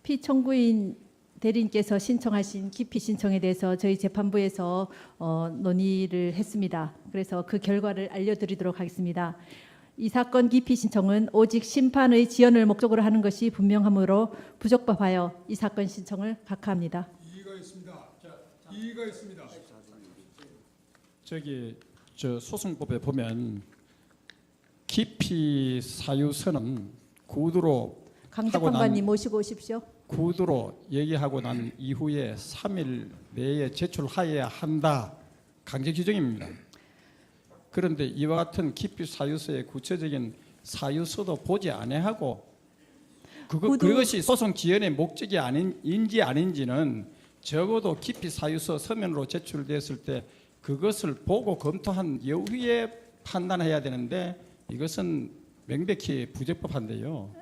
피청구인 대리인께서 신청하신 기피 신청에 대해서 저희 재판부에서 논의를 했습니다. 그래서 그 결과를 알려드리도록 하겠습니다. 이 사건 기피 신청은 오직 심판의 지연을 목적으로 하는 것이 분명하므로 부적법하여 이 사건 신청을 각하합니다. 이의가 있습니다. 이의가 있습니다. 저 소송법에 보면 기피 사유서는 구두로 강적 판관님 모시고 오십시오. 구두로 얘기하고 난 이후에 3일 내에 제출하여야 한다. 강제 규정입니다. 그런데 이와 같은 기피 사유서의 구체적인 사유서도 보지 아니하고 그것이 소송 지연의 목적이 아닌지 아닌지는 적어도 기피 사유서 서면으로 제출됐을 때 그것을 보고 검토한 이후에 판단해야 되는데 이것은 명백히 부적법한데요.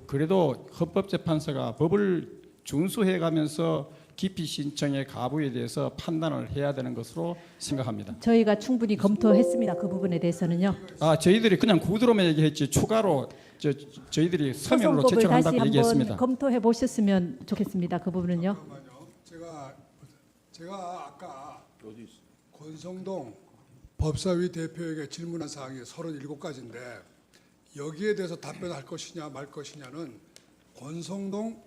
그래도 헌법재판소가 법을 준수해가면서 기피 신청의 가부에 대해서 판단을 해야 되는 것으로 생각합니다. 저희가 충분히 검토했습니다. 그 부분에 대해서는요. 저희들이 그냥 구두로만 얘기했지 추가로 저희들이 서면으로 소송법을 다시 제출한다고 얘기했습니다. 한번 검토해 보셨으면 좋겠습니다. 그 부분은요. 제가 아까 권성동 법사위 대표에게 질문한 사항이 37가지인데 여기에 대해서 답변할 것이냐 말 것이냐는 권성동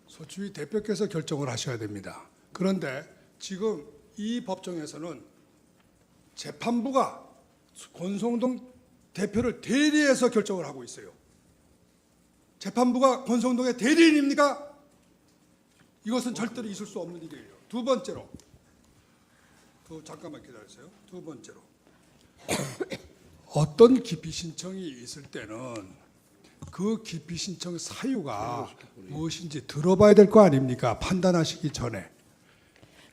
소추위 대표께서 결정을 하셔야 됩니다. 그런데 지금 이 법정에서는 재판부가 권성동 대표를 대리해서 결정을 하고 있어요. 재판부가 권성동의 대리인입니까? 이것은 절대로 있을 수 없는 일이에요. 두 번째로, 잠깐만 기다리세요. 두 번째로, 어떤 기피 신청이 있을 때는 그 기피 신청 사유가 무엇인지 들어봐야 될 거 아닙니까? 판단하시기 전에.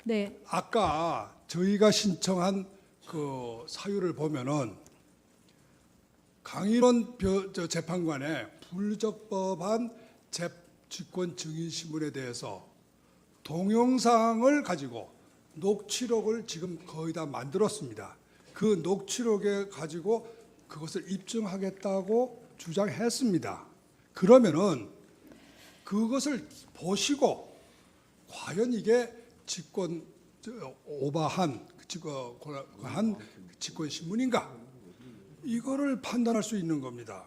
네. 아까 저희가 신청한 그 사유를 보면은 강일원 재판관의 불적법한 직권 증인 신문에 대해서 동영상을 가지고 녹취록을 지금 거의 다 만들었습니다. 그 녹취록에 가지고 그것을 입증하겠다고 주장했습니다. 그러면은 그것을 보시고 과연 이게 직권 오버한 직권 신문인가? 이거를 판단할 수 있는 겁니다.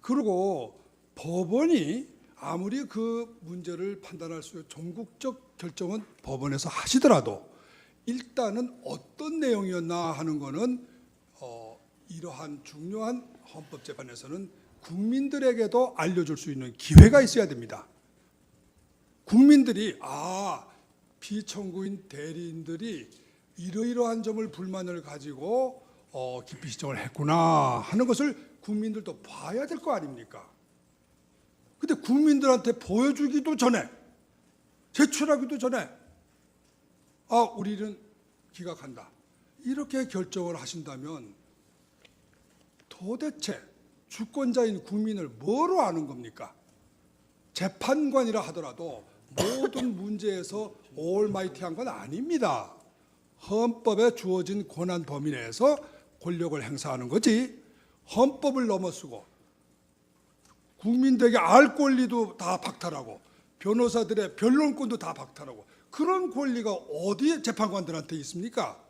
그리고 법원이 아무리 그 문제를 판단할 수 있는 전국적 결정은 법원에서 하시더라도 일단은 어떤 내용이었나 하는 거는 이러한 중요한 헌법재판에서는 국민들에게도 알려줄 수 있는 기회가 있어야 됩니다. 국민들이 피청구인 대리인들이 이러이러한 점을 불만을 가지고 기피 신청을 했구나 하는 것을 국민들도 봐야 될 거 아닙니까? 근데 국민들한테 보여주기도 전에 제출하기도 전에 우리는 기각한다 이렇게 결정을 하신다면 도대체 주권자인 국민을 뭐로 아는 겁니까? 재판관이라 하더라도 모든 문제에서 올마이티한 건 아닙니다. 헌법에 주어진 권한 범위 내에서 권력을 행사하는 거지 헌법을 넘어서고 국민들에게 알 권리도 다 박탈하고 변호사들의 변론권도 다 박탈하고 그런 권리가 어디에 재판관들한테 있습니까?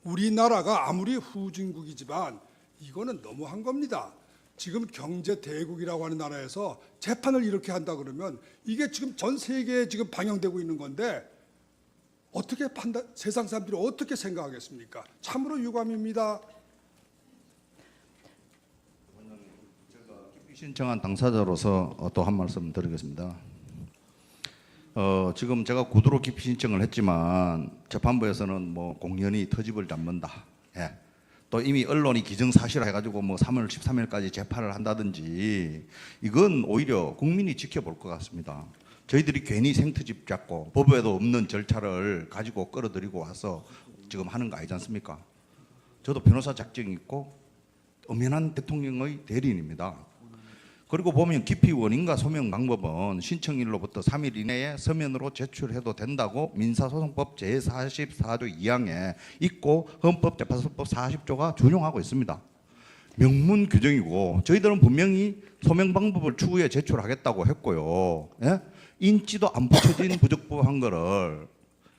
우리나라가 아무리 후진국이지만 이거는 너무한 겁니다. 지금 경제 대국이라고 하는 나라에서 재판을 이렇게 한다 그러면 이게 지금 전 세계에 지금 방영되고 있는 건데 어떻게 세상 사람들이 어떻게 생각하겠습니까? 참으로 유감입니다. 신청한 당사자로서 또 한 말씀 드리겠습니다. 지금 제가 구두로 기피 신청을 했지만 재판부에서는 뭐 공연히 터집을 잡는다. 예. 또 이미 언론이 기정사실화 해가지고 뭐 3월 13일까지 재판을 한다든지 이건 오히려 국민이 지켜볼 것 같습니다. 저희들이 괜히 생트집 잡고 법에도 없는 절차를 가지고 끌어들이고 와서 지금 하는 거 아니지 않습니까? 저도 변호사 자격증이 있고 엄연한 대통령의 대리인입니다. 그리고 보면 기피 원인과 소명 방법은 신청일로부터 3일 이내에 서면으로 제출해도 된다고 민사소송법 제44조 2항에 있고 헌법재판소법 40조가 준용하고 있습니다. 명문 규정이고 저희들은 분명히 소명 방법을 추후에 제출하겠다고 했고요. 예? 인지도 안 붙여진 부적법한 거를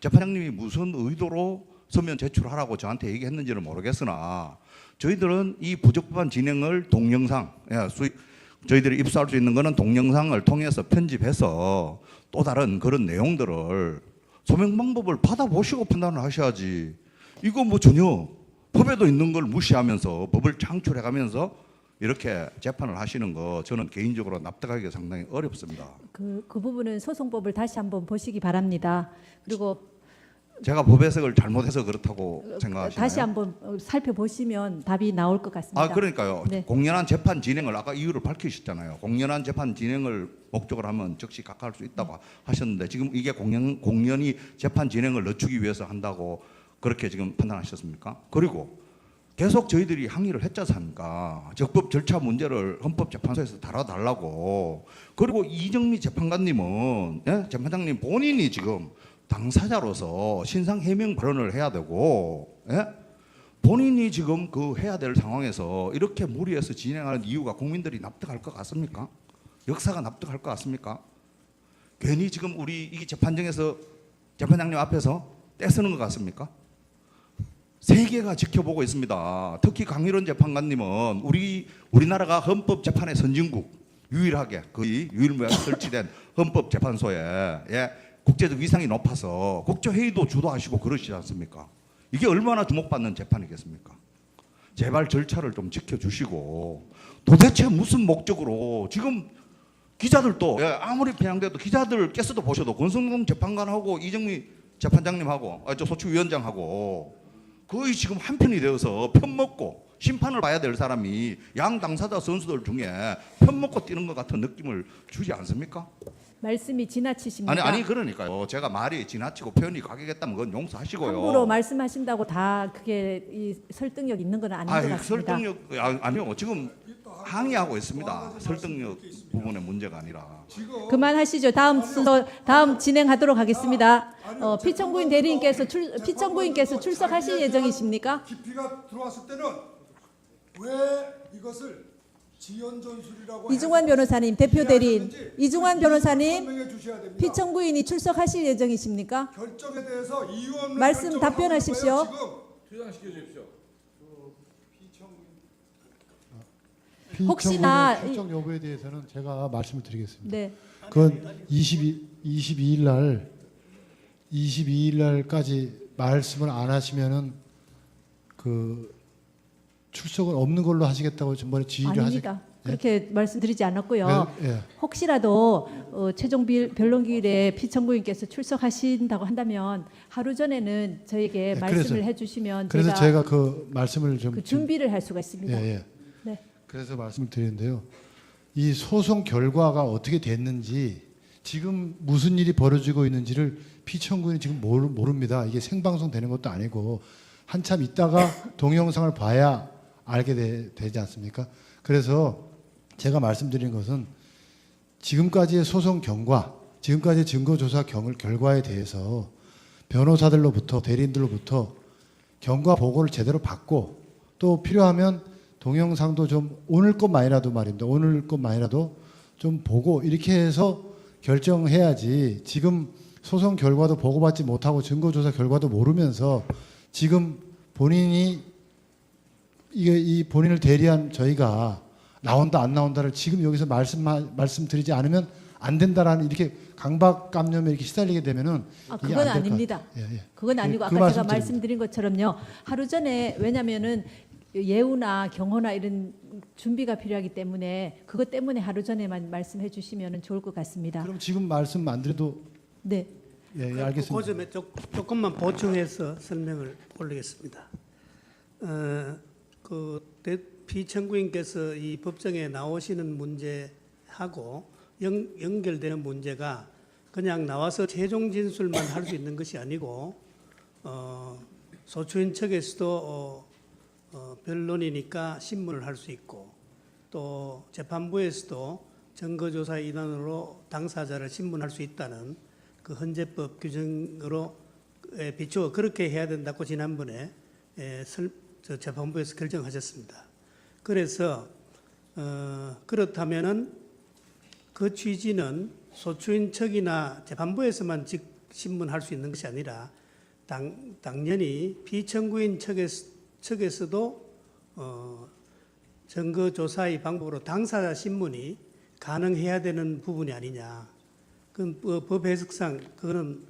재판장님이 무슨 의도로 서면 제출하라고 저한테 얘기했는지는 모르겠으나 저희들은 이 부적법한 진행을 동영상, 저희들이 입수할 수 있는 거는 동영상을 통해서 편집해서 또 다른 그런 내용들을 소명 방법을 받아보시고 판단을 하셔야지. 이거 뭐 전혀 법에도 있는 걸 무시하면서 법을 창출해가면서 이렇게 재판을 하시는 거 저는 개인적으로 납득하기가 상당히 어렵습니다. 그 부분은 소송법을 다시 한번 보시기 바랍니다. 그리고 제가 법 해석을 잘못해서 그렇다고 생각하시나요? 다시 한번 살펴보시면 답이 나올 것 같습니다. 아 그러니까요. 네. 공연한 재판 진행을 아까 이유를 밝히셨잖아요. 공연한 재판 진행을 목적으로 하면 즉시 각하할 수 있다고 하셨는데 지금 이게 공연이 재판 진행을 늦추기 위해서 한다고 그렇게 지금 판단하셨습니까? 그리고 계속 저희들이 항의를 했지 않습니까? 적법 절차 문제를 헌법재판소에서 다뤄달라고. 그리고 이정미 재판관님은 재판장님 본인이 지금 당사자로서 신상 해명 발언을 해야 되고 본인이 지금 그 해야 될 상황에서 이렇게 무리해서 진행하는 이유가 국민들이 납득할 것 같습니까? 역사가 납득할 것 같습니까? 괜히 지금 우리 이 재판정에서 재판장님 앞에서 떼쓰는 것 같습니까? 세계가 지켜보고 있습니다. 특히 강일원 재판관님은 우리나라가 헌법재판의 선진국 유일하게 거의 유일무이하게 설치된 헌법재판소에 국제적 위상이 높아서 국제회의도 주도하시고 그러시지 않습니까? 이게 얼마나 주목받는 재판이겠습니까? 제발 절차를 좀 지켜주시고 도대체 무슨 목적으로 지금 기자들도 아무리 편향돼도 기자들께서도 보셔도 권성동 재판관하고 이정미 재판장님하고 소추위원장하고 거의 지금 한편이 되어서 편먹고 심판을 봐야 될 사람이 양 당사자 선수들 중에 편먹고 뛰는 것 같은 느낌을 주지 않습니까? 말씀이 지나치십니다. 아니 그러니까요. 제가 말이 지나치고 표현이 과격했다면 그건 용서하시고요. 함부로 말씀하신다고 다 그게 이 설득력 있는 건 아닌 것 같습니다. 설득력 아니요. 지금 항의하고 있습니다. 설득력 부분의 문제가 아니라. 그만하시죠. 다음 순서 다음 진행하도록 하겠습니다. 피청구인 대리인께서 피청구인께서 출석하실 예정이십니까? 깊이가 들어왔을 때는 왜 이것을 지연 전술이라고 이중환 변호사님, 대표 대리인 이중환 변호사님, 설명해 주셔야 됩니다. 피청구인이 출석하실 예정이십니까? 결정에 대해서 이유 없는 말씀 결정을 답변하십시오. 하고 있는 거예요, 혹시나 출정 여부에 대해서는 제가 말씀을 드리겠습니다. 네. 그건 22일 날까지 말씀을 안 하시면은 그 출석은 없는 걸로 하시겠다고 전번에 지휘를 아닙니다. 그렇게 말씀드리지 않았고요. 예. 혹시라도 최종 변론기일에 피청구인께서 출석하신다고 한다면 하루 전에는 저에게 네, 말씀을 해주시면 그래서 제가 그 말씀을 좀 그 준비를 할 수가 있습니다. 예. 네. 그래서 말씀을 드리는데요. 이 소송 결과가 어떻게 됐는지 지금 무슨 일이 벌어지고 있는지를 피청구인이 지금 모릅니다. 이게 생방송 되는 것도 아니고 한참 있다가 동영상을 봐야 알게 되지 않습니까? 그래서 제가 말씀드린 것은 지금까지의 소송 경과, 지금까지의 증거조사 결과에 대해서 변호사들로부터 대리인들로부터 경과 보고를 제대로 받고 또 필요하면 동영상도 좀 오늘 것만이라도 말입니다. 오늘 것만이라도 좀 보고 이렇게 해서 결정해야지 지금 소송 결과도 보고받지 못하고 증거조사 결과도 모르면서 지금 본인이 이 본인을 대리한 저희가 나온다 안 나온다를 지금 여기서 말씀드리지 않으면 안 된다라는 이렇게 강박감염에 이렇게 시달리게 되면은 이게 그건 안될것 아닙니다. 같아요. 예. 그건 아니고 그 아까 제가 말씀드립니다. 말씀드린 것처럼요. 하루 전에 왜냐면은 예우나 경호나 이런 준비가 필요하기 때문에 그것 때문에 하루 전에만 말씀해 주시면 좋을 것 같습니다. 그럼 지금 말씀 안 드려도 네. 예, 알겠습니다. 그 점에 조금만 보충해서 설명을 올리겠습니다. 피청구인께서 이 법정에 나오시는 문제하고 연결되는 문제가 그냥 나와서 최종 진술만 할 수 있는 것이 아니고 소추인 측에서도 변론이니까 신문을 할 수 있고 또 재판부에서도 증거조사 인원으로 당사자를 신문할 수 있다는 그 헌재법 규정으로 비추어 그렇게 해야 된다고 지난번에 재판부에서 결정하셨습니다. 그래서 그렇다면은 그 취지는 소추인 측이나 재판부에서만 신문할 수 있는 것이 아니라 당연히 피청구인 측에서도 증거 조사의 방법으로 당사자 신문이 가능해야 되는 부분이 아니냐. 그 법 해석상 그거는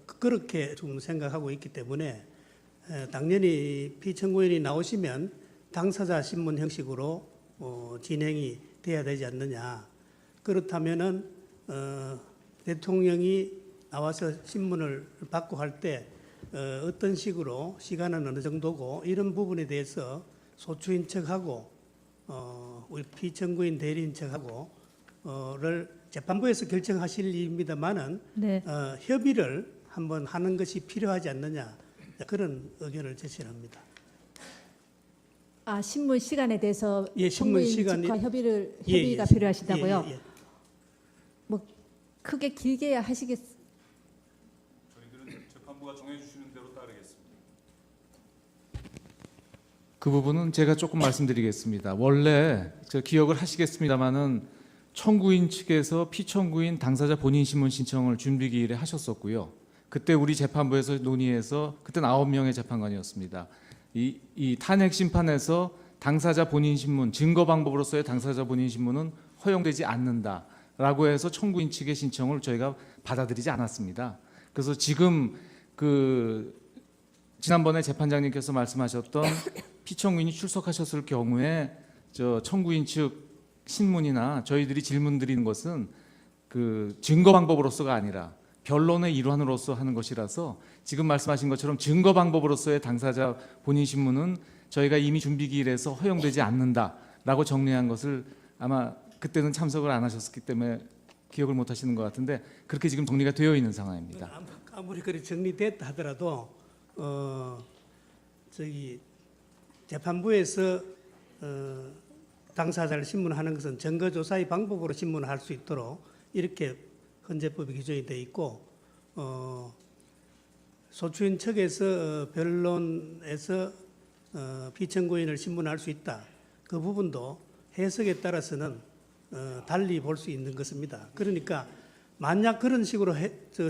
그렇게 좀 생각하고 있기 때문에 당연히 피청구인이 나오시면 당사자 신문 형식으로 진행이 돼야 되지 않느냐. 그렇다면은 대통령이 나와서 신문을 받고 할 때 어떤 식으로 시간은 어느 정도고 이런 부분에 대해서 소추인 측하고 우리 피청구인 대리인 측하고를 재판부에서 결정하실 일입니다만은 네. 협의를 한번 하는 것이 필요하지 않느냐 그런 의견을 제시합니다. 아, 신문 시간에 대해서 예, 신문 청구인 시간이- 측과 예, 협의가 예, 필요하시다고요? 예, 예. 뭐 크게 길게 하시겠? 저희들은 재판부가 정해주시는 대로 따르겠습니다. 그 부분은 제가 조금 말씀드리겠습니다. 원래 저 기억을 하시겠습니다마는 청구인 측에서 피청구인 당사자 본인 신문 신청을 준비기일에 하셨었고요. 그때 우리 재판부에서 논의해서 그때는 9명의 재판관이었습니다. 이 탄핵 심판에서 당사자 본인 신문 증거 방법으로서의 당사자 본인 신문은 허용되지 않는다라고 해서 청구인 측의 신청을 저희가 받아들이지 않았습니다. 그래서 지금 지난번에 재판장님께서 말씀하셨던 피청구인이 출석하셨을 경우에 저 청구인 측 신문이나 저희들이 질문 드리는 것은 그 증거 방법으로서가 아니라 변론의 일환으로서 하는 것이라서 지금 말씀하신 것처럼 증거 방법으로서의 당사자 본인 신문은 저희가 이미 준비기일에서 허용되지 않는다라고 정리한 것을 아마 그때는 참석을 안 하셨기 때문에 기억을 못 하시는 것 같은데 그렇게 지금 정리가 되어 있는 상황입니다. 아무리 그리 정리됐다 하더라도 저기 재판부에서 당사자를 신문하는 것은 증거조사의 방법으로 신문할 수 있도록 이렇게 헌재법이 규정이 되어 있고 소추인 측에서 변론에서 피청구인을 신문할 수 있다. 그 부분도 해석에 따라서는 달리 볼 수 있는 것입니다. 그러니까 만약 그런 식으로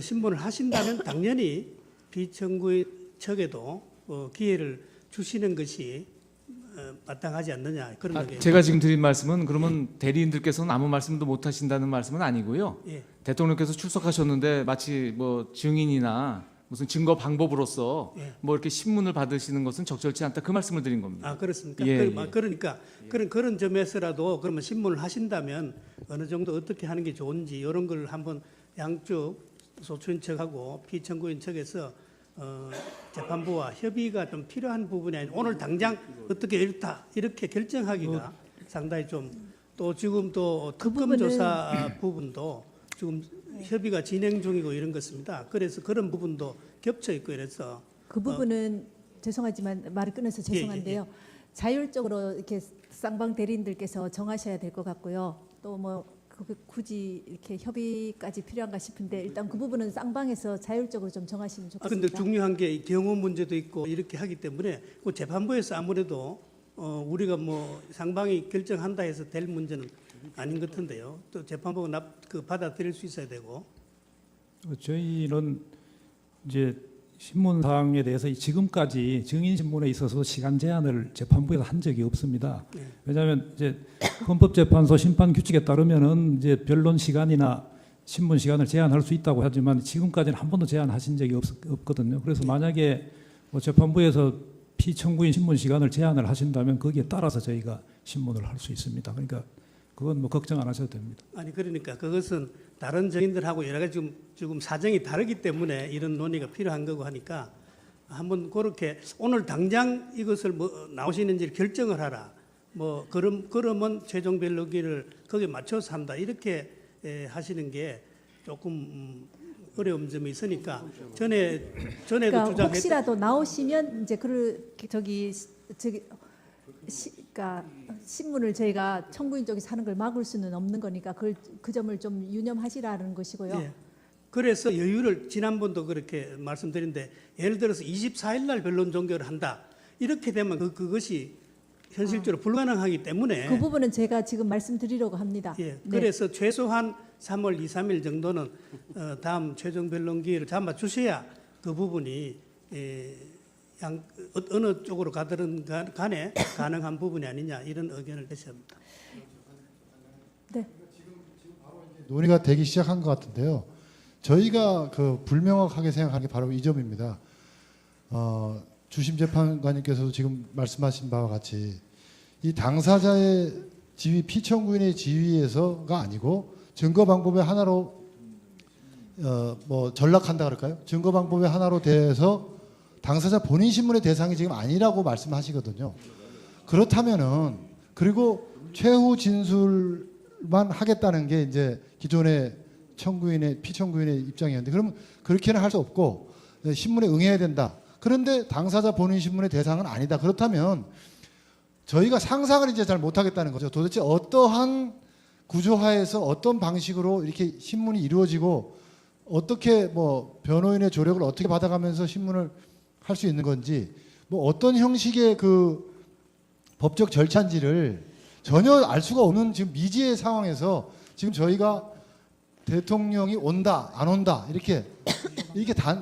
신문을 하신다면 당연히 피청구인 측에도 기회를 주시는 것이 마땅하지 않느냐 그런 의견입니다. 제가 지금 드린 말씀은 그러면 대리인들께서는 아무 말씀도 못 하신다는 말씀은 아니고요. 예. 대통령께서 출석하셨는데 마치 뭐 증인이나 무슨 증거 방법으로서 예. 뭐 이렇게 신문을 받으시는 것은 적절치 않다 그 말씀을 드린 겁니다. 아 그렇습니까? 예, 예. 그러니까 그런 점에서라도 그러면 신문을 하신다면 어느 정도 어떻게 하는 게 좋은지 이런 걸 한번 양쪽 소추인 측하고 피청구인 측에서 재판부와 협의가 좀 필요한 부분이 아니라 오늘 당장 어떻게 이렇다 이렇게 결정하기가 상당히 좀 또 지금 또 그 특검 부분은- 조사 부분도 지금 협의가 진행 중이고 이런 것입니다. 그래서 그런 부분도 겹쳐 있고 이래서 그 부분은 죄송하지만 말을 끊어서 죄송한데요. 자율적으로 이렇게 쌍방 대리인들께서 정하셔야 될 것 같고요. 또 뭐 굳이 이렇게 협의까지 필요한가 싶은데 일단 그 부분은 쌍방에서 자율적으로 좀 정하시면 그런데 좋겠습니다. 중요한 게 경호 문제도 있고 이렇게 하기 때문에 그 재판부에서 아무래도 우리가 뭐 상방이 결정한다 해서 될 문제는 아닌 것 같은데요. 또 재판부가 받아들일 수 있어야 되고. 저희는 이제 신문 사항에 대해서 지금까지 증인 신문에 있어서 시간 제한을 재판부에서 한 적이 없습니다. 네. 왜냐하면 이제 헌법재판소 심판 규칙에 따르면은 이제 변론 시간이나 신문 시간을 제한할 수 있다고 하지만 지금까지는 한 번도 제한하신 적이 없거든요. 그래서 만약에 뭐 재판부에서 피청구인 신문 시간을 제한을 하신다면 거기에 따라서 저희가 신문을 할 수 있습니다. 그러니까 그건 뭐 걱정 안 하셔도 됩니다. 아니 그러니까 그것은 다른 증인들하고 여러 가지 지금 사정이 다르기 때문에 이런 논의가 필요한 거고 하니까 한번 그렇게 오늘 당장 이것을 뭐 나오시는지 결정을 하라. 뭐 그러면 최종 변론기를 거기에 맞춰서 한다. 이렇게 하시는 게 조금 어려운 점이 있으니까 전에도 그러니까 주장했던 혹시라도 나오시면 이제 그러니까 신문을 저희가 청구인 쪽에서 하는 걸 막을 수는 없는 거니까 그 점을 좀 유념하시라는 것이고요. 예. 그래서 여유를 지난번도 그렇게 말씀드렸는데 예를 들어서 24일 날 변론 종결을 한다. 이렇게 되면 그것이 현실적으로 불가능하기 때문에 그 부분은 제가 지금 말씀드리려고 합니다. 예, 네. 그래서 최소한 3월 2, 3일 정도는 다음 최종 변론 기회를 잡아 주셔야 그 부분이 어느 쪽으로 가든 간에 가능한 부분이 아니냐 이런 의견을 제시합니다. 네. 논의가 되기 시작한 것 같은데요. 저희가 그 불명확하게 생각하는 게 바로 이 점입니다. 주심 재판관님께서도 지금 말씀하신 바와 같이 이 당사자의 지위, 피청구인의 지위에서가 아니고 증거 방법의 하나로 뭐 전락한다 그럴까요? 증거 방법의 하나로 돼서 당사자 본인 신문의 대상이 지금 아니라고 말씀하시거든요. 그렇다면은 그리고 최후 진술만 하겠다는 게 이제 기존의 피청구인의 입장이었는데 그러면 그렇게는 할 수 없고 신문에 응해야 된다. 그런데 당사자 본인 신문의 대상은 아니다. 그렇다면 저희가 상상을 이제 잘 못하겠다는 거죠. 도대체 어떠한 구조하에서 어떤 방식으로 이렇게 신문이 이루어지고 어떻게 뭐 변호인의 조력을 어떻게 받아가면서 신문을 할 수 있는 건지 뭐 어떤 형식의 그 법적 절차인지를 전혀 알 수가 없는 지금 미지의 상황에서 지금 저희가 대통령이 온다 안 온다 이렇게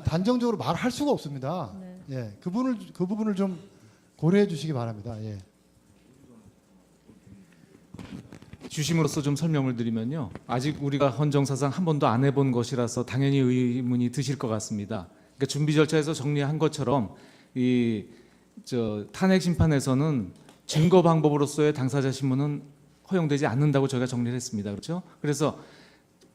단정적으로 말할 수가 없습니다. 네. 예, 그 부분을 좀 고려해 주시기 바랍니다. 예. 주심으로서 좀 설명을 드리면요. 아직 우리가 헌정사상 한 번도 안 해본 것이라서 당연히 의문이 드실 것 같습니다. 그러니까 준비 절차에서 정리한 것처럼 탄핵 심판에서는 증거 방법으로서의 당사자 신문은 허용되지 않는다고 저희가 정리를 했습니다. 그렇죠? 그래서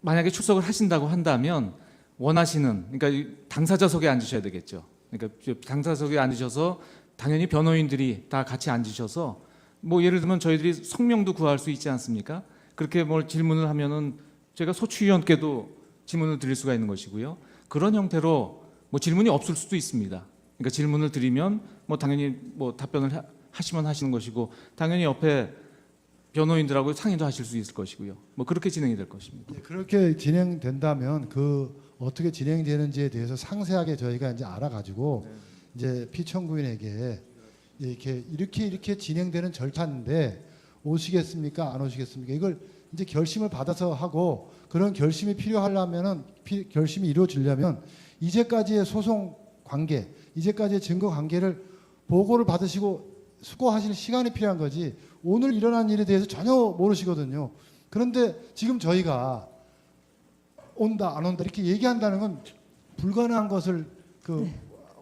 만약에 출석을 하신다고 한다면 원하시는 그러니까 당사자석에 앉으셔야 되겠죠. 그러니까 당사자석에 앉으셔서 당연히 변호인들이 다 같이 앉으셔서 뭐 예를 들면 저희들이 성명도 구할 수 있지 않습니까? 그렇게 뭘 질문을 하면은 제가 소추위원께도 질문을 드릴 수가 있는 것이고요. 그런 형태로 뭐 질문이 없을 수도 있습니다. 그러니까 질문을 드리면 뭐 당연히 뭐 답변을 하시면 하시는 것이고 당연히 옆에 변호인들하고 상의도 하실 수 있을 것이고요. 뭐 그렇게 진행이 될 것입니다. 예, 그렇게 진행된다면 그 어떻게 진행되는지에 대해서 상세하게 저희가 이제 알아가지고 이제 피청구인에게 이렇게 진행되는 절차인데 오시겠습니까? 안 오시겠습니까? 이걸 이제 결심을 받아서 하고 그런 결심이 필요하려면은 결심이 이루어지려면 이제까지의 소송 관계, 이제까지의 증거 관계를 보고를 받으시고 수고하실 시간이 필요한 거지 오늘 일어난 일에 대해서 전혀 모르시거든요. 그런데 지금 저희가 온다 안 온다 이렇게 얘기한다는 건 불가능한 것을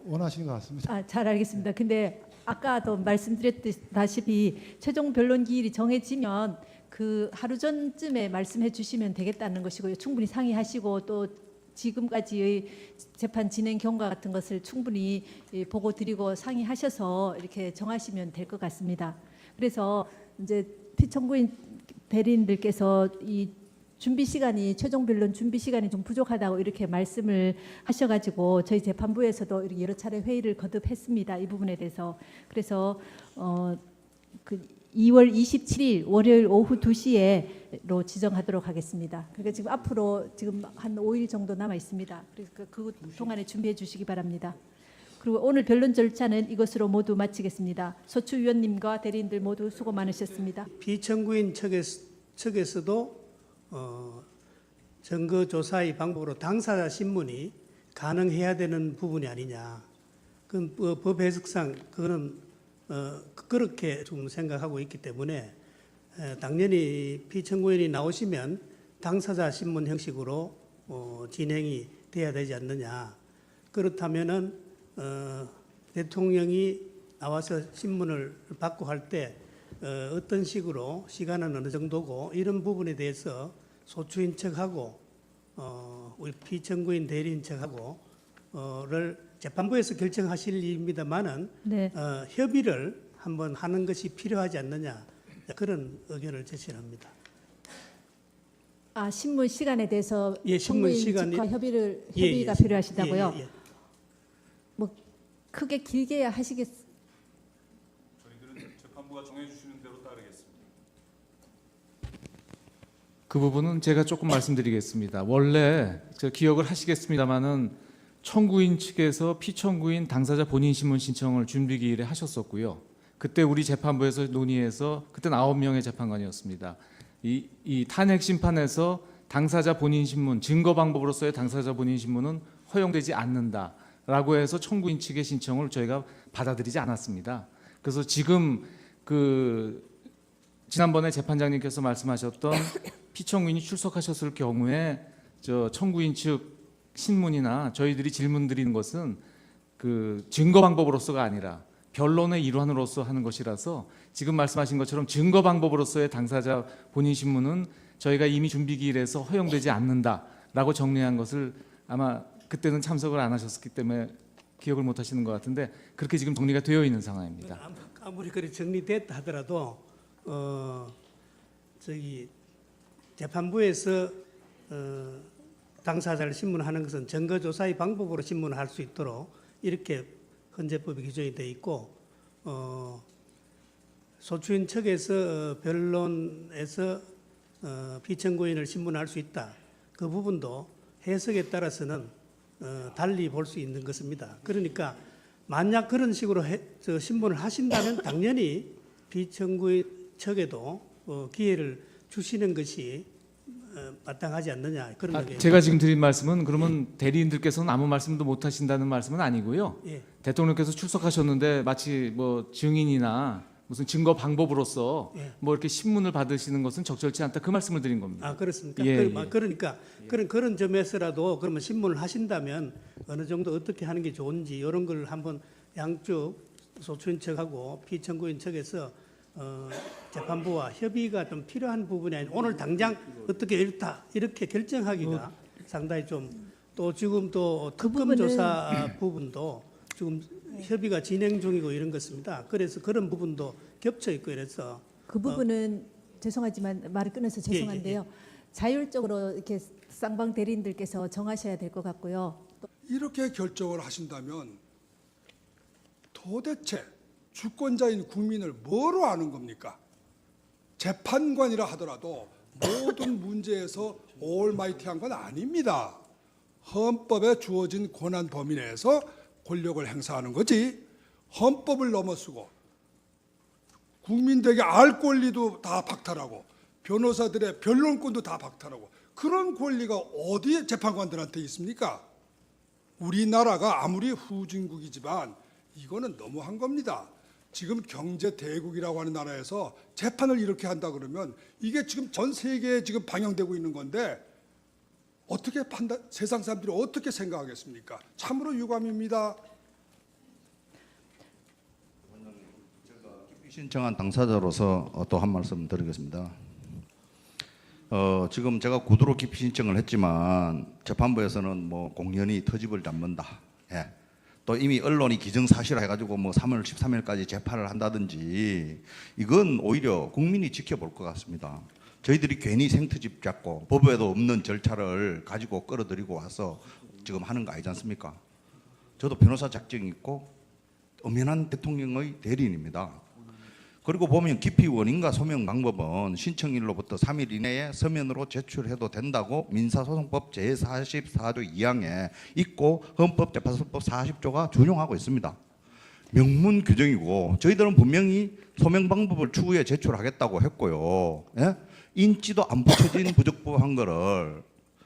원하시는 것 같습니다. 잘 알겠습니다. 근데 아까도 말씀드렸다시피 최종 변론 기일이 정해지면 그 하루 전쯤에 말씀해 주시면 되겠다는 것이고요. 충분히 상의하시고 또 지금까지의 재판 진행 경과 같은 것을 충분히 보고 드리고 상의하셔서 이렇게 정하시면 될 것 같습니다. 그래서 이제 피청구인 대리인들께서 이 준비 시간이 최종 변론 준비 시간이 좀 부족하다고 이렇게 말씀을 하셔가지고 저희 재판부에서도 이렇게 여러 차례 회의를 거듭했습니다. 이 부분에 대해서 그래서 2월 27일 월요일 오후 2시에로 지정하도록 하겠습니다. 그러니까 지금 앞으로 지금 한 5일 정도 남아 있습니다. 그래서 그 동안에 준비해 주시기 바랍니다. 그리고 오늘 변론 절차는 이것으로 모두 마치겠습니다. 소추 위원님과 대리인들 모두 수고 많으셨습니다. 피청구인 측에서도 증거 조사의 방법으로 당사자 신문이 가능해야 되는 부분이 아니냐. 그건 법 해석상 그거는 그렇게 좀 생각하고 있기 때문에 당연히 피청구인이 나오시면 당사자 신문 형식으로 진행이 돼야 되지 않느냐. 그렇다면은 대통령이 나와서 신문을 받고 할 때 어떤 식으로 시간은 어느 정도고 이런 부분에 대해서 소추인 측하고 우리 피청구인 대리인 측하고를 재판부에서 결정하실 일입니다만은 네. 협의를 한번 하는 것이 필요하지 않느냐 그런 의견을 제시합니다. 신문 시간에 대해서 예, 신문 시간이 측과 협의가 필요하시다고요? 예. 뭐 크게 길게 하시겠? 저희들은 재판부가 정해주시는 대로 따르겠습니다. 그 부분은 제가 조금 말씀드리겠습니다. 원래 기억을 하시겠습니다마는 청구인 측에서 피청구인 당사자 본인 신문 신청을 준비 기일에 하셨었고요. 그때 우리 재판부에서 논의해서 그때 9명의 재판관이었습니다. 이 탄핵 심판에서 당사자 본인 신문, 증거 방법으로서의 당사자 본인 신문은 허용되지 않는다라고 해서 청구인 측의 신청을 저희가 받아들이지 않았습니다. 그래서 지금 지난번에 재판장님께서 말씀하셨던 피청구인이 출석하셨을 경우에 청구인 측 신문이나 저희들이 질문 드리는 것은 증거 방법으로서가 아니라 변론의 일환으로서 하는 것이라서 지금 말씀하신 것처럼 증거 방법으로서의 당사자 본인 신문은 저희가 이미 준비 기일에서 허용되지 않는다라고 정리한 것을 아마 그때는 참석을 안 하셨기 때문에 기억을 못 하시는 것 같은데 그렇게 지금 정리가 되어 있는 상황입니다. 아무리 그리 정리됐다 하더라도 재판부에서 당사자를 신문하는 것은 증거조사의 방법으로 신문을 할 수 있도록 이렇게 헌재법에 규정이 되어 있고 소추인 측에서 변론에서 피청구인을 신문할 수 있다. 그 부분도 해석에 따라서는 달리 볼 수 있는 것입니다. 그러니까 만약 그런 식으로 신문을 하신다면 당연히 피청구인 측에도 기회를 주시는 것이 마땅하지 않느냐 그런 얘기입니다. 제가 지금 드린 말씀은 그러면 대리인들께서는 아무 말씀도 못 하신다는 말씀은 아니고요. 예. 대통령께서 출석하셨는데 마치 뭐 증인이나 무슨 증거 방법으로서 예. 뭐 이렇게 신문을 받으시는 것은 적절치 않다 그 말씀을 드린 겁니다. 아 그렇습니까? 예, 그러니까 그런 점에서라도 그러면 신문을 하신다면 어느 정도 어떻게 하는 게 좋은지 이런 걸 한번 양쪽 소추인 측하고 피청구인 측에서 재판부와 협의가 좀 필요한 부분이 아닌 오늘 당장 어떻게 이렇게 결정하기가 상당히 좀 또 지금 또 특검 조사 부분도 지금 협의가 진행 중이고 이런 것입니다. 그래서 그런 부분도 겹쳐 있고 이래서 그 부분은 죄송하지만 말을 끊어서 죄송한데요. 자율적으로 이렇게 쌍방 대리인들께서 정하셔야 될 것 같고요. 이렇게 결정을 하신다면 도대체 주권자인 국민을 뭐로 아는 겁니까? 재판관이라 하더라도 모든 문제에서 올마이티한 건 아닙니다. 헌법에 주어진 권한 범위 내에서 권력을 행사하는 거지 헌법을 넘어서고 국민들에게 알 권리도 다 박탈하고 변호사들의 변론권도 다 박탈하고 그런 권리가 어디에 재판관들한테 있습니까? 우리나라가 아무리 후진국이지만 이거는 너무한 겁니다. 지금 경제 대국이라고 하는 나라에서 재판을 이렇게 한다 그러면 이게 지금 전 세계에 지금 방영되고 있는 건데 어떻게 세상 사람들이 어떻게 생각하겠습니까? 참으로 유감입니다. 신청한 당사자로서 또 한 말씀 드리겠습니다. 지금 제가 구두로 기피 신청을 했지만 재판부에서는 뭐 공연히 터집을 잡는다. 예. 또 이미 언론이 기정사실화 해가지고 뭐 3월 13일까지 재판을 한다든지 이건 오히려 국민이 지켜볼 것 같습니다. 저희들이 괜히 생트집 잡고 법에도 없는 절차를 가지고 끌어들이고 와서 지금 하는 거 아니지 않습니까? 저도 변호사 자격이 있고 엄연한 대통령의 대리인입니다. 그리고 보면 기피 원인과 소명 방법은 신청일로부터 3일 이내에 서면으로 제출해도 된다고 민사소송법 제44조 2항에 있고 헌법재판소법 40조가 준용하고 있습니다. 명문 규정이고 저희들은 분명히 소명 방법을 추후에 제출하겠다고 했고요. 예? 인지도 안 붙여진 부적법한 거를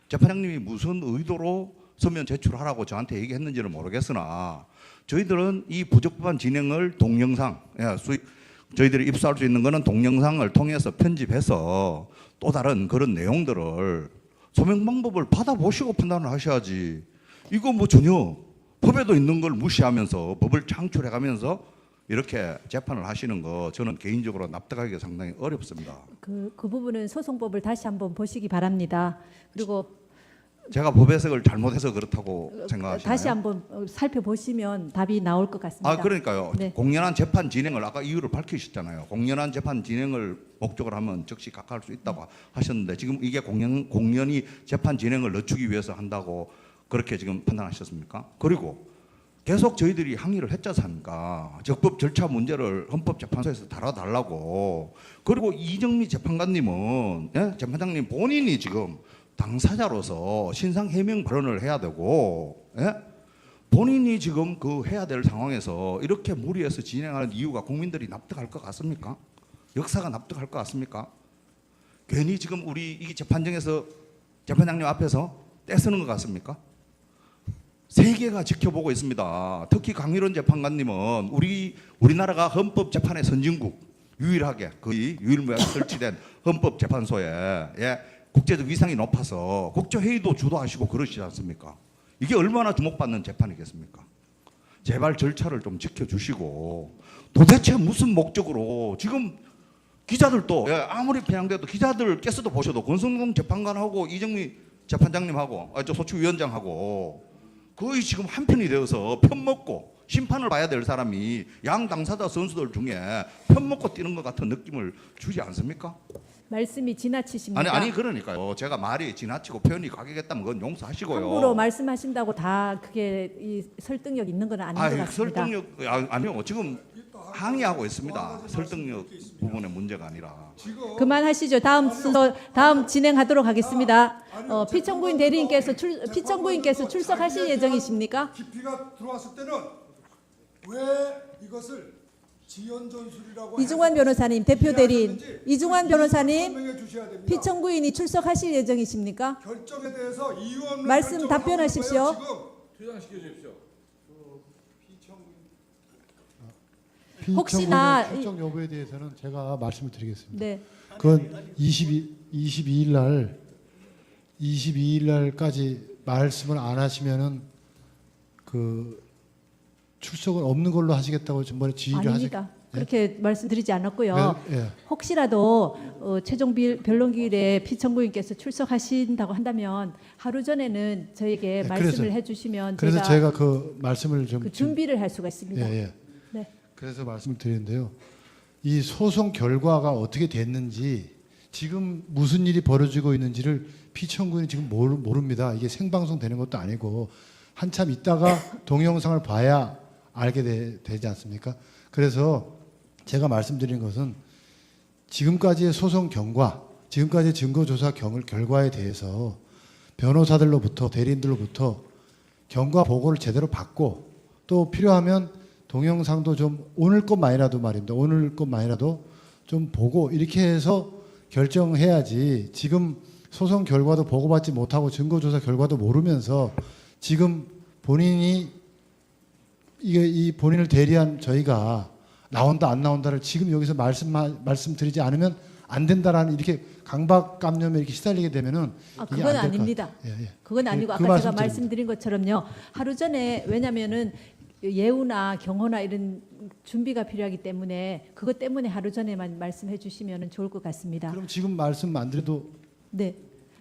재판장님이 무슨 의도로 서면 제출하라고 저한테 얘기했는지는 모르겠으나 저희들은 이 부적법한 진행을 동영상, 저희들이 입수할 수 있는 거는 동영상을 통해서 편집해서 또 다른 그런 내용들을 소명 방법을 받아보시고 판단을 하셔야지. 이거 뭐 전혀 법에도 있는 걸 무시하면서 법을 창출해가면서 이렇게 재판을 하시는 거 저는 개인적으로 납득하기가 상당히 어렵습니다. 그 부분은 소송법을 다시 한번 보시기 바랍니다. 그리고 제가 법 해석을 잘못해서 그렇다고 생각하시나요? 다시 한번 살펴보시면 답이 나올 것 같습니다. 아 그러니까요. 네. 공연한 재판 진행을 아까 이유를 밝히셨잖아요. 공연한 재판 진행을 목적으로 하면 즉시 각하할 수 있다고 하셨는데 지금 이게 공연히 재판 진행을 늦추기 위해서 한다고 그렇게 지금 판단하셨습니까? 그리고 계속 저희들이 항의를 했지 않습니까? 적법 절차 문제를 헌법재판소에서 다뤄달라고. 그리고 이정미 재판관님은 재판장님 본인이 지금 당사자로서 신상 해명 발언을 해야 되고 본인이 지금 그 해야 될 상황에서 이렇게 무리해서 진행하는 이유가 국민들이 납득할 것 같습니까? 역사가 납득할 것 같습니까? 괜히 지금 우리 이 재판정에서 재판장님 앞에서 떼쓰는 것 같습니까? 세계가 지켜보고 있습니다. 특히 강일원 재판관님은 우리나라가 헌법재판의 선진국, 유일하게 거의 유일무이하게 설치된 헌법재판소에 국제적 위상이 높아서 국제회의도 주도하시고 그러시지 않습니까? 이게 얼마나 주목받는 재판이겠습니까? 제발 절차를 좀 지켜주시고 도대체 무슨 목적으로 지금 기자들도 아무리 편향돼도 기자들께서도 보셔도 권성동 재판관하고 이정미 재판장님하고 저 소추위원장하고 거의 지금 한편이 되어서 편먹고 심판을 봐야 될 사람이 양 당사자 선수들 중에 편먹고 뛰는 것 같은 느낌을 주지 않습니까? 말씀이 지나치십니다. 아니 그러니까요. 제가 말이 지나치고 표현이 과격했다면 그건 용서하시고요. 함부로 말씀하신다고 다 그게 이 설득력 있는 건 아닌 것 같습니다. 설득력 아니요. 지금 항의하고 있습니다. 설득력 부분의 문제가 아니라. 그만하시죠. 다음 순서 다음 진행하도록 하겠습니다. 피청구인 대리인께서 피청구인께서 출석하실 예정이십니까? 깊이가 들어왔을 때는 왜 이것을 지연 전술이라고 이중환 변호사님, 대표 대리인 이중환 변호사님, 설명해 주셔야 됩니다. 피청구인이 출석하실 예정이십니까? 결정에 대해서 이유 없는 말씀 결정을 답변하십시오. 하고 있는 거예요, 혹시나 피청구인의 출석 여부에 대해서는 제가 말씀을 드리겠습니다. 네. 그건 22일 날까지 말씀을 안 하시면은 그 출석은 없는 걸로 하시겠다고 전번에 지휘를 아닙니다. 그렇게 말씀드리지 않았고요. 예. 혹시라도 최종 변론기일에 피청구인께서 출석하신다고 한다면 하루 전에는 저에게 네, 말씀을 해주시면 그래서 제가 그 말씀을 좀 그 준비를 할 수가 있습니다. 예. 네. 그래서 말씀을 드리는데요. 이 소송 결과가 어떻게 됐는지 지금 무슨 일이 벌어지고 있는지를 피청구인이 지금 모릅니다. 이게 생방송 되는 것도 아니고 한참 있다가 동영상을 봐야 알게 되지 않습니까? 그래서 제가 말씀드린 것은 지금까지의 소송 경과, 지금까지의 증거조사 결과에 대해서 변호사들로부터 대리인들로부터 경과 보고를 제대로 받고 또 필요하면 동영상도 좀 오늘 것만이라도 말입니다. 오늘 것만이라도 좀 보고 이렇게 해서 결정해야지 지금 소송 결과도 보고받지 못하고 증거조사 결과도 모르면서 지금 본인이 이 본인을 대리한 저희가 나온다 안 나온다를 지금 여기서 말씀드리지 않으면 안 된다라는 이렇게 강박감염에 이렇게 시달리게 되면은 이게 그건 안될것 아닙니다. 같아요. 예. 그건 아니고 그 아까 제가 말씀드립니다. 말씀드린 것처럼요. 하루 전에 왜냐면은 예우나 경호나 이런 준비가 필요하기 때문에 그것 때문에 하루 전에만 말씀해 주시면 좋을 것 같습니다. 그럼 지금 말씀 안 드려도 네.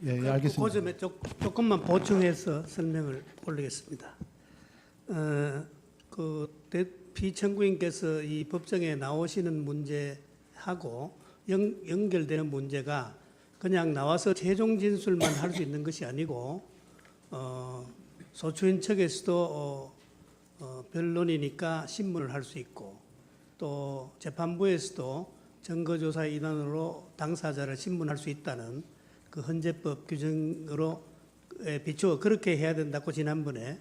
예, 알겠습니다. 그 점에 조금만 보충해서 설명을 올리겠습니다. 피청구인께서 이 법정에 나오시는 문제하고 연결되는 문제가 그냥 나와서 최종 진술만 할 수 있는 것이 아니고 소추인 측에서도 변론이니까 신문을 할 수 있고 또 재판부에서도 증거조사 인원으로 당사자를 신문할 수 있다는 그 헌재법 규정으로 비추어 그렇게 해야 된다고 지난번에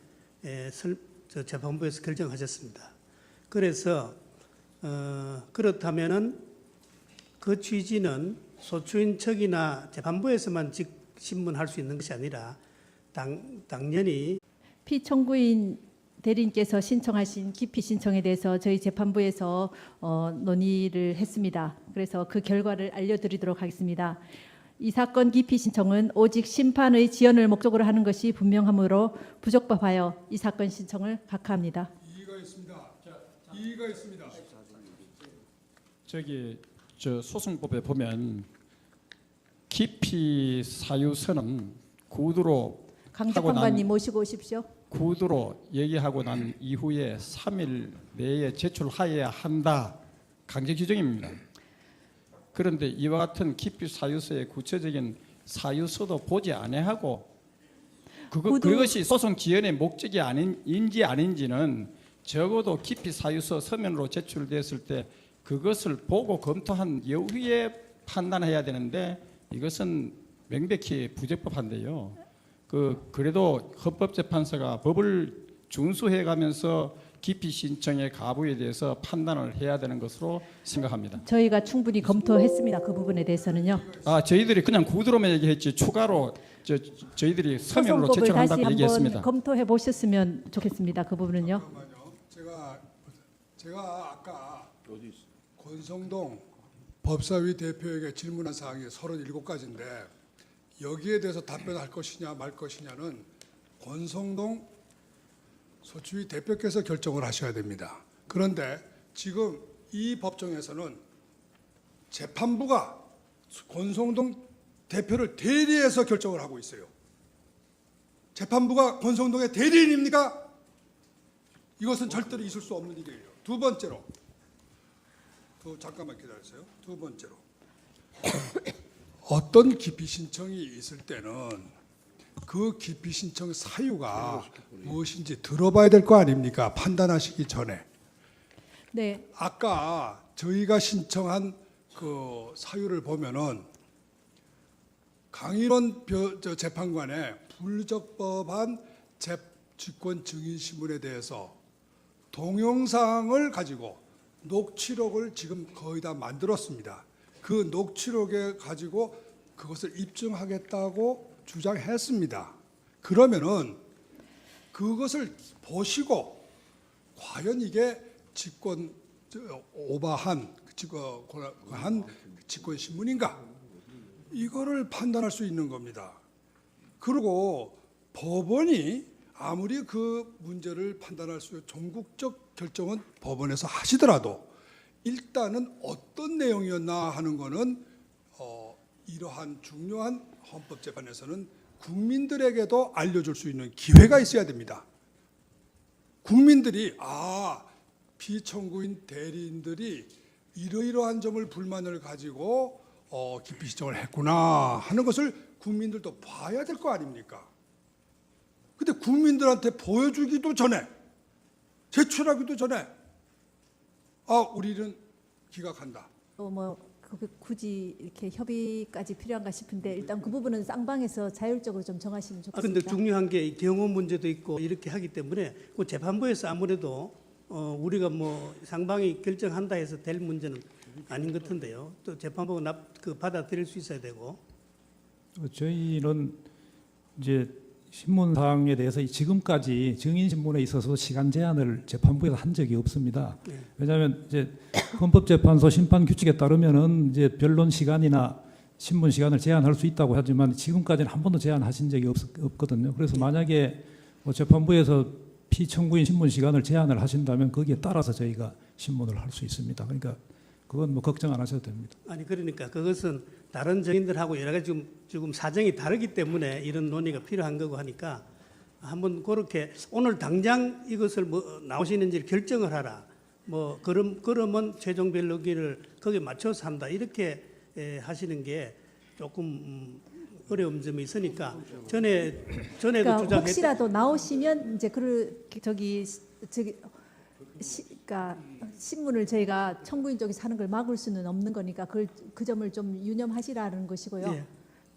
재판부에서 결정하셨습니다. 그래서 그렇다면은 그 취지는 소추인 측이나 재판부에서만 신문할 수 있는 것이 아니라 당연히 피청구인 대리인께서 신청하신 기피 신청에 대해서 저희 재판부에서 논의를 했습니다. 그래서 그 결과를 알려드리도록 하겠습니다. 이 사건 기피 신청은 오직 심판의 지연을 목적으로 하는 것이 분명하므로 부적법하여 이 사건 신청을 각하합니다. 이의가 있습니다. 이의가 있습니다. 저 소송법에 보면 기피 사유서는 구두로 강 하고 재판관님 모시고 오십시오. 구두로 얘기하고 난 이후에 3일 내에 제출하여야 한다. 강제 규정입니다. 그런데 이와 같은 기피 사유서의 구체적인 사유서도 보지 아니하고 그것이 소송 지연의 목적이 아닌지 아닌지는 적어도 기피 사유서 서면으로 제출됐을 때 그것을 보고 검토한 이후에 판단해야 되는데 이것은 명백히 부적법한데요. 그래도 헌법재판소가 법을 준수해가면서 기피 신청의 가부에 대해서 판단을 해야 되는 것으로 생각합니다. 저희가 충분히 검토했습니다. 그 부분에 대해서는요. 저희들이 그냥 구두로만 얘기했지 추가로 저희들이 서면으로 소송법을 다시 제출한다고 한번 얘기했습니다. 검토해 보셨으면 좋겠습니다. 그 부분은요. 제가 아까 권성동 법사위 대표에게 질문한 사항이 37가지인데 여기에 대해서 답변할 것이냐 말 것이냐는 권성동 소추위 대표께서 결정을 하셔야 됩니다. 그런데 지금 이 법정에서는 재판부가 권성동 대표를 대리해서 결정을 하고 있어요. 재판부가 권성동의 대리인입니까? 이것은 절대로 있을 수 없는 일이에요. 두 번째로, 잠깐만 기다리세요. 두 번째로, 어떤 기피 신청이 있을 때는 그 기피 신청 사유가 무엇인지 들어봐야 될 거 아닙니까? 판단하시기 전에. 네, 아까 저희가 신청한 그 사유를 보면은 강일원 재판관의 불적법한 직권 증인 신문에 대해서 동영상을 가지고 녹취록을 지금 거의 다 만들었습니다. 그 녹취록에 가지고 그것을 입증하겠다고 주장했습니다. 그러면은 그것을 보시고 과연 이게 직권 오버한 직권 신문인가? 이거를 판단할 수 있는 겁니다. 그리고 법원이 아무리 그 문제를 판단할 수 있는 전국적 결정은 법원에서 하시더라도 일단은 어떤 내용이었나 하는 거는 이러한 중요한 헌법재판에서는 국민들에게도 알려줄 수 있는 기회가 있어야 됩니다. 국민들이 피청구인 대리인들이 이러이러한 점을 불만을 가지고 기피 신청을 했구나 하는 것을 국민들도 봐야 될 거 아닙니까? 근데 국민들한테 보여주기도 전에 제출하기도 전에 우리는 기각한다. 굳이 이렇게 협의까지 필요한가 싶은데 일단 그 부분은 쌍방에서 자율적으로 좀 정하시면 좋겠습니다. 근데 중요한 게 경호 문제도 있고 이렇게 하기 때문에 그 재판부에서 아무래도 우리가 뭐 상방이 결정한다 해서 될 문제는 아닌 것 같은데요. 또 재판부가 받아들일 수 있어야 되고. 저희는 이제 신문 사항에 대해서 지금까지 증인 신문에 있어서 시간 제한을 재판부에서 한 적이 없습니다. 네. 왜냐하면 이제 헌법재판소 심판 규칙에 따르면은 이제 변론 시간이나 신문 시간을 제한할 수 있다고 하지만 지금까지는 한 번도 제한하신 적이 없거든요. 그래서 만약에 재판부에서 피청구인 신문 시간을 제한을 하신다면 거기에 따라서 저희가 신문을 할 수 있습니다. 그러니까 그건 뭐 걱정 안 하셔도 됩니다. 아니 그러니까 그것은 다른 증인들하고 여러 가지 지금 사정이 다르기 때문에 이런 논의가 필요한 거고 하니까 한번 그렇게 오늘 당장 이것을 나오시는지 결정을 하라. 그러면 최종 변론기를 거기에 맞춰서 한다. 이렇게 하시는 게 조금 어려운 점이 있으니까 전에도 그러니까 주장했던 혹시라도 나오시면 이제 그러니까 신문을 저희가 청구인 쪽에서 하는 걸 막을 수는 없는 거니까 그 점을 좀 유념하시라는 것이고요. 예.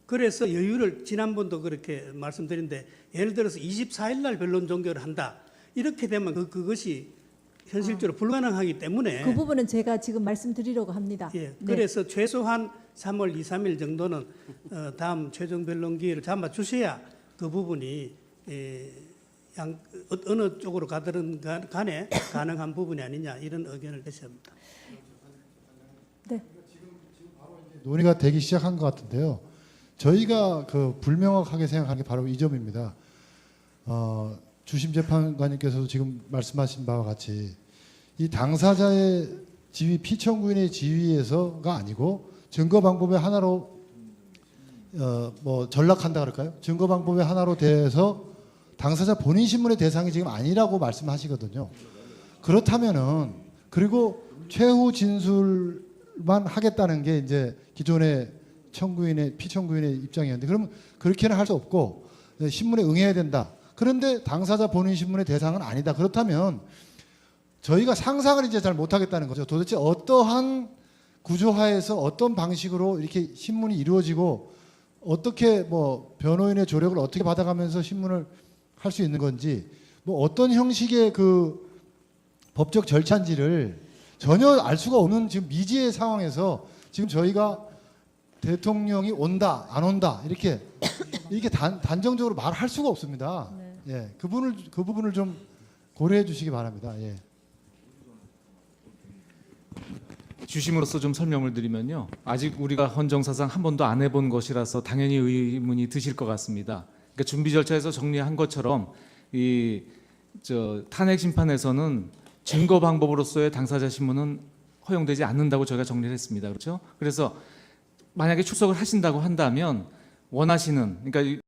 그래서 여유를 지난번도 그렇게 말씀드렸는데 예를 들어서 24일 날 변론 종결을 한다. 이렇게 되면 그것이 현실적으로 불가능하기 때문에 그 부분은 제가 지금 말씀드리려고 합니다. 예. 네. 그래서 최소한 3월 2, 3일 정도는 다음 최종 변론 기회를 잡아 주셔야 그 부분이 어느 쪽으로 가든 간에 가능한 부분이 아니냐 이런 의견을 내셔야 합니다. 네. 논의가 되기 시작한 것 같은데요. 저희가 불명확하게 생각하는 게 바로 이 점입니다. 주심 재판관님께서도 지금 말씀하신 바와 같이 이 당사자의 지위, 피청구인의 지위에서가 아니고 증거 방법의 하나로 전락한다 그럴까요? 증거 방법의 하나로 돼서 당사자 본인 신문의 대상이 지금 아니라고 말씀하시거든요. 그렇다면은 그리고 최후 진술만 하겠다는 게 이제 기존의 피청구인의 입장이었는데 그러면 그렇게는 할 수 없고 신문에 응해야 된다. 그런데 당사자 본인 신문의 대상은 아니다. 그렇다면 저희가 상상을 이제 잘 못하겠다는 거죠. 도대체 어떠한 구조하에서 어떤 방식으로 이렇게 신문이 이루어지고 어떻게 변호인의 조력을 어떻게 받아가면서 신문을 할 수 있는 건지 뭐 어떤 형식의 그 법적 절차인지를 전혀 알 수가 없는 지금 미지의 상황에서 지금 저희가 대통령이 온다 안 온다 이렇게 단정적으로 말할 수가 없습니다. 예, 그 부분을 좀 고려해 주시기 바랍니다. 예. 주심으로써 좀 설명을 드리면요. 아직 우리가 헌정사상 한 번도 안 해본 것이라서 당연히 의문이 드실 것 같습니다. 그러니까 준비 절차에서 정리한 것처럼 탄핵 심판에서는 증거 방법으로서의 당사자 신문은 허용되지 않는다고 저희가 정리를 했습니다. 그렇죠? 그래서 만약에 출석을 하신다고 한다면 원하시는 그러니까